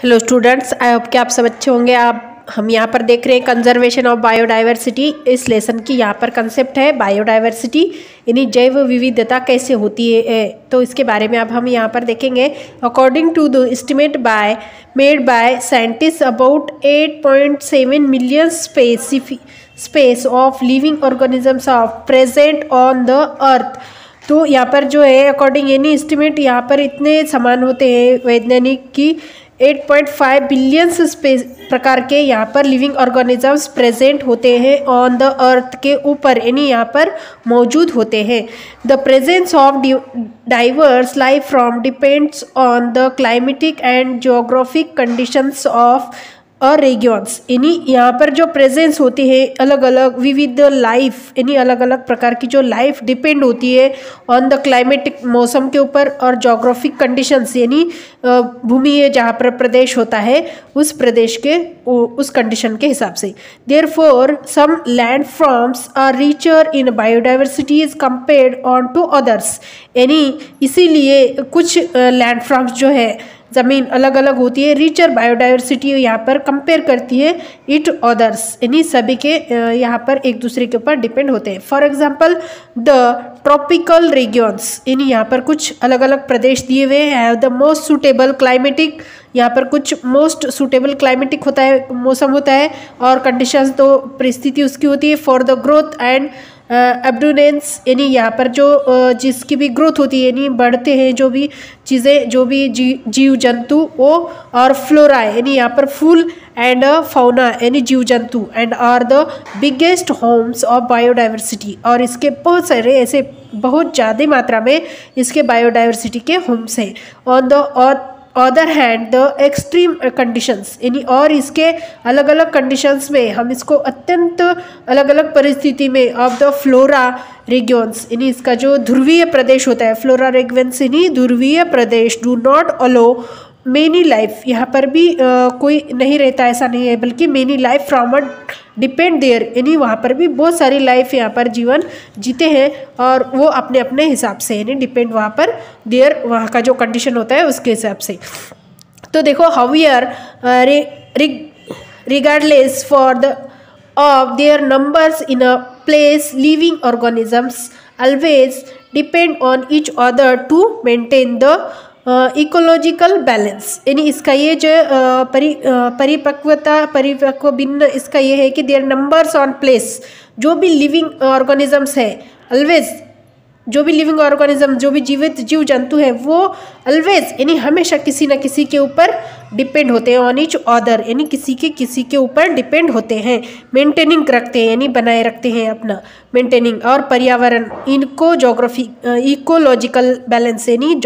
Hello students, I hope कि आप सब अच्छे होंगे। हम यहाँ पर देख रहे हैं कंजर्वेशन ऑफ बायोडाइवर्सिटी। इस लेसन की यहाँ पर कंसेप्ट है बायोडाइवर्सिटी, यानी जैव विविधता कैसे होती है। तो इसके बारे में अब हम यहाँ पर देखेंगे। According to the estimate made by scientist about 8.7 million species of living organisms of present on the earth. तो यहाँ पर जो है अकॉर्डिंग यानी एस्टिमेट यहाँ पर इतने समान होते हैं वैज्ञानिक की 8.5 बिलियन प्रकार के यहाँ पर लिविंग ऑर्गेनिजम्स प्रेजेंट होते हैं ऑन द अर्थ के ऊपर, यानी यहाँ पर मौजूद होते हैं। The presence of diverse life form depends on the climatic and geographic conditions of regions, यानी यहाँ पर जो प्रेजेंस होती है अलग अलग विविध लाइफ, यानी अलग अलग प्रकार की जो लाइफ डिपेंड होती है ऑन द क्लाइमेटिक मौसम के ऊपर और जोग्राफिक कंडीशंस, यानी भूमि जहाँ पर प्रदेश होता है उस प्रदेश के उस कंडीशन के हिसाब से। Therefore some land forms are richer in biodiversity is compared on to others, यानी इसीलिए कुछ लैंड फॉर्म्स जो है ज़मीन अलग अलग होती है, रिचर बायोडाइवर्सिटी यहाँ पर कंपेयर करती है इट अदर्स, यानी सभी के यहाँ पर एक दूसरे के ऊपर डिपेंड होते हैं। For example the tropical regions, यानी यहाँ पर कुछ अलग अलग प्रदेश दिए हुए हैं। द मोस्ट सूटेबल क्लाइमेटिक, यहाँ पर कुछ मोस्ट सूटेबल क्लाइमेटिक होता है, मौसम होता है और कंडीशंस तो परिस्थिति उसकी होती है फॉर द ग्रोथ एंड एब्डोनेंस, यानी यहाँ पर जो जिसकी भी ग्रोथ होती है, यानी बढ़ते हैं जो भी चीज़ें, जो भी जीव जंतु वो, और फ्लोरा, यानी यहाँ पर फूल एंड फाउना, यानी जीव जंतु, and are the biggest homes of biodiversity, और इसके बहुत सारे ऐसे बहुत ज़्यादा मात्रा में इसके बायोडाइवर्सिटी के होम्स हैं। On the other hand the extreme conditions, यानी और इसके अलग अलग कंडीशंस में हम इसको अत्यंत अलग अलग परिस्थिति में ऑफ द फ्लोरा रीजन्स, यानी इसका जो ध्रुवीय प्रदेश होता है, फ्लोरा रीजन्स यानी ध्रुवीय प्रदेश, do not allow many life, यहाँ पर भी कोई नहीं रहता, ऐसा नहीं है, बल्कि many life from depend there, यानी वहाँ पर भी बहुत सारी लाइफ यहाँ पर जीवन जीते हैं और वो अपने अपने हिसाब से, यानी डिपेंड वहाँ पर देयर, वहाँ का जो कंडीशन होता है उसके हिसाब से। तो देखो however regardless for the of their numbers in a place living organisms always depend on each other to maintain the ecological balance, यानी इसका ये जो परिपक्व भिन्न इसका ये है कि देयर नंबर्स ऑन प्लेस, जो भी लिविंग ऑर्गेनिजम्स है ऑलवेज, जो भी लिविंग ऑर्गेनिज्म, जो भी जीवित जीव जंतु है वो ऑलवेज, यानी हमेशा किसी न किसी के ऊपर डिपेंड होते हैं, ऑन ईच अदर, यानी किसी के ऊपर डिपेंड होते हैं, मेंटेनिंग रखते हैं, यानी बनाए रखते हैं अपना मेंटेनिंग, और पर्यावरण इनको इकोलॉजिकल बैलेंस, यानी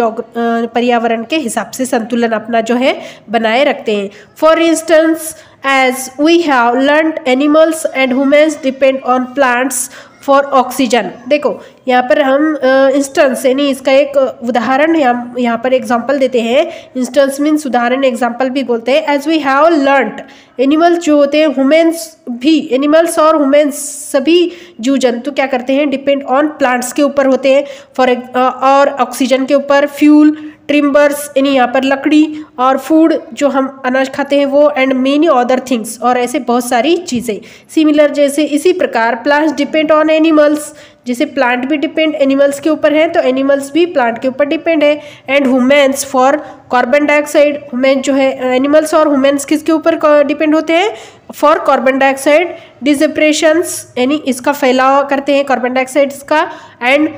पर्यावरण के हिसाब से संतुलन अपना जो है बनाए रखते हैं। For instance as we have learned animals and humans depend on plants for oxygen. देखो यहाँ पर हम इंस्टेंस, यानी इसका एक उदाहरण यहाँ पर एग्जांपल देते हैं। इंस्टेंस मीन्स उदाहरण, एग्जांपल भी बोलते हैं। As we have learned, animals जो होते हैं, ह्यूमन्स भी, एनिमल्स और ह्यूमन्स सभी जीव जंतु क्या करते हैं, डिपेंड ऑन प्लांट्स के ऊपर होते हैं, और ऑक्सीजन के ऊपर, फ्यूल, ट्रिम्बर्स, यानी यहाँ पर लकड़ी, और फूड जो हम अनाज खाते हैं वो, एंड मेनी अदर थिंग्स, और ऐसे बहुत सारी चीज़ें सिमिलर। जैसे इसी प्रकार प्लांट्स डिपेंड ऑन एनिमल्स, जैसे प्लांट भी डिपेंड एनिमल्स के ऊपर है तो एनिमल्स भी प्लांट के ऊपर डिपेंड है। And humans for carbon dioxide, human जो है, एनिमल्स और ह्यूमन्स किसके ऊपर डिपेंड होते हैं, फॉर कार्बन डाइऑक्साइड डिसिपरेशंस, यानी इसका फैलाव करते हैं कार्बन डाइऑक्साइड का, एंड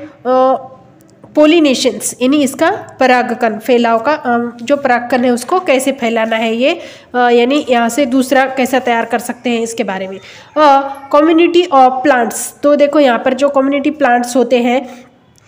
पोलिनेशंस, यानी इसका परागकण, फैलाव का जो परागकण है उसको कैसे फैलाना है ये, यानी यहाँ से दूसरा कैसा तैयार कर सकते हैं इसके बारे में। कम्युनिटी ऑफ प्लांट्स, तो देखो यहाँ पर जो कम्युनिटी प्लांट्स होते हैं,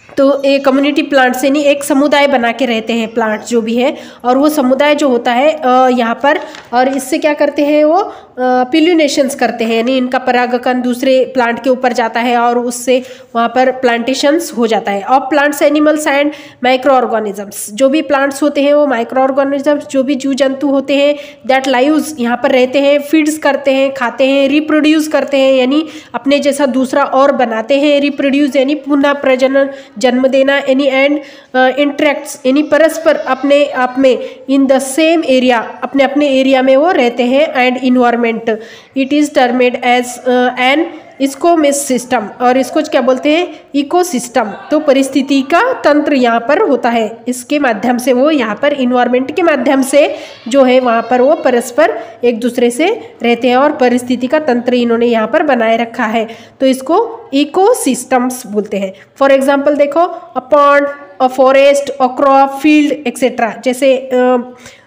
तो एक कम्युनिटी प्लांट्स यानी एक समुदाय बना के रहते हैं प्लांट्स जो भी है, और वो समुदाय जो होता है यहाँ पर, और इससे क्या करते हैं वो पिल्यूनेशंस करते हैं, यानी इनका परागकण दूसरे प्लांट के ऊपर जाता है और उससे वहाँ पर प्लांटेशंस हो जाता है। Of plants animals and micro organisms, जो भी प्लांट्स होते हैं वो माइक्रो ऑर्गेनिजम्स, जो भी जीव जंतु होते हैं दैट लाइव्स, यहाँ पर रहते हैं, फीड्स करते हैं, खाते हैं, रिप्रोड्यूस करते हैं, यानी अपने जैसा दूसरा और बनाते हैं, रिप्रोड्यूस यानी पुनः प्रजनन, जन्म देना यानी एंड इंटरेक्ट्स यानी परस्पर अपने आप में इन द सेम एरिया, अपने अपने एरिया में वो रहते हैं, and environment it is termed as an ecosystem system, और इसको क्या बोलते हैं, इकोसिस्टम। तो परिस्थिति का तंत्र यहाँ पर होता है, इसके माध्यम से वो यहाँ पर इन्वायरमेंट के माध्यम से जो है वहाँ पर वो परस्पर एक दूसरे से रहते हैं और परिस्थिति का तंत्र इन्होंने यहाँ पर बनाए रखा है, तो इसको इकोसिस्टम्स बोलते हैं। फॉर एग्जाम्पल देखो, a pond, a forest, a crop field etcetera, जैसे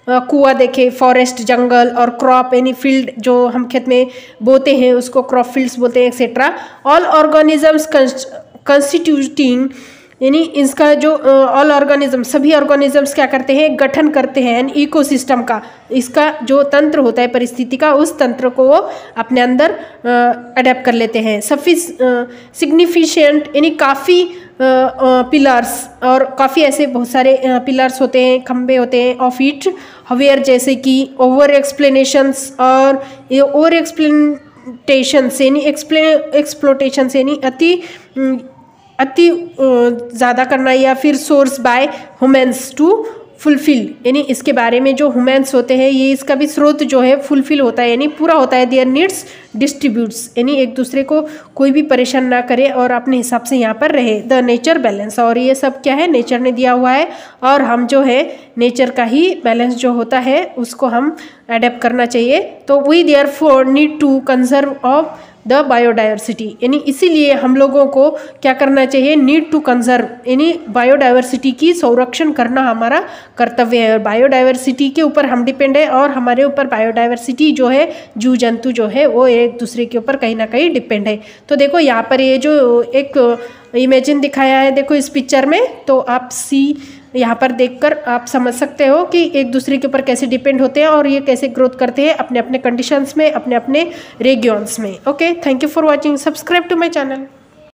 कुआं देखे, फॉरेस्ट जंगल, और क्रॉप यानी फील्ड जो हम खेत में बोते हैं उसको क्रॉप फील्ड्स बोलते हैं एक्सेट्रा। ऑल ऑर्गेनिजम्स कंस्टिट्यूटिंग यानी इसका जो ऑल ऑर्गेनिज्म, सभी ऑर्गेनिजम्स क्या करते हैं, गठन करते हैं इकोसिस्टम का, इसका जो तंत्र होता है परिस्थिति का, उस तंत्र को वो अपने अंदर अडेप्ट कर लेते हैं। सिग्निफिकेंट यानी काफ़ी पिलर्स, और काफ़ी ऐसे बहुत सारे पिलर्स होते हैं, खंबे होते हैं ऑफ इट, हवेयर जैसे कि ओवर एक्सप्लेनेशंस और ओवर एक्सप्लेनेशंस यानी एक्सप्लोटेशंस यानी अति ज़्यादा करना, या फिर source by humans to fulfil यानी इसके बारे में जो ह्यूमन्स होते हैं ये इसका भी स्रोत जो है फुलफिल होता है यानी पूरा होता है। देयर नीड्स डिस्ट्रीब्यूट्स यानी एक दूसरे को कोई भी परेशान ना करे और अपने हिसाब से यहाँ पर रहे। द नेचर बैलेंस, और ये सब क्या है, नेचर ने दिया हुआ है, और हम जो है नेचर का ही बैलेंस जो होता है उसको हम अडेप्ट करना चाहिए। तो we therefore need to conserve of the biodiversity यानी इसीलिए हम लोगों को क्या करना चाहिए, नीड टू कंजर्व यानी बायोडाइवर्सिटी की संरक्षण करना हमारा कर्तव्य है। बायोडाइवर्सिटी के ऊपर हम डिपेंड है, और हमारे ऊपर बायोडाइवर्सिटी जो है, जीव जंतु जो है वो एक दूसरे के ऊपर कहीं ना कहीं डिपेंड है। तो देखो यहाँ पर ये जो एक इमेजिन दिखाया है देखो इस पिक्चर में, तो आप यहाँ पर देखकर आप समझ सकते हो कि एक दूसरे के ऊपर कैसे डिपेंड होते हैं और ये कैसे ग्रोथ करते हैं अपने अपने कंडीशंस में, अपने अपने रीजियंस में। Okay, thank you for watching, subscribe to my channel.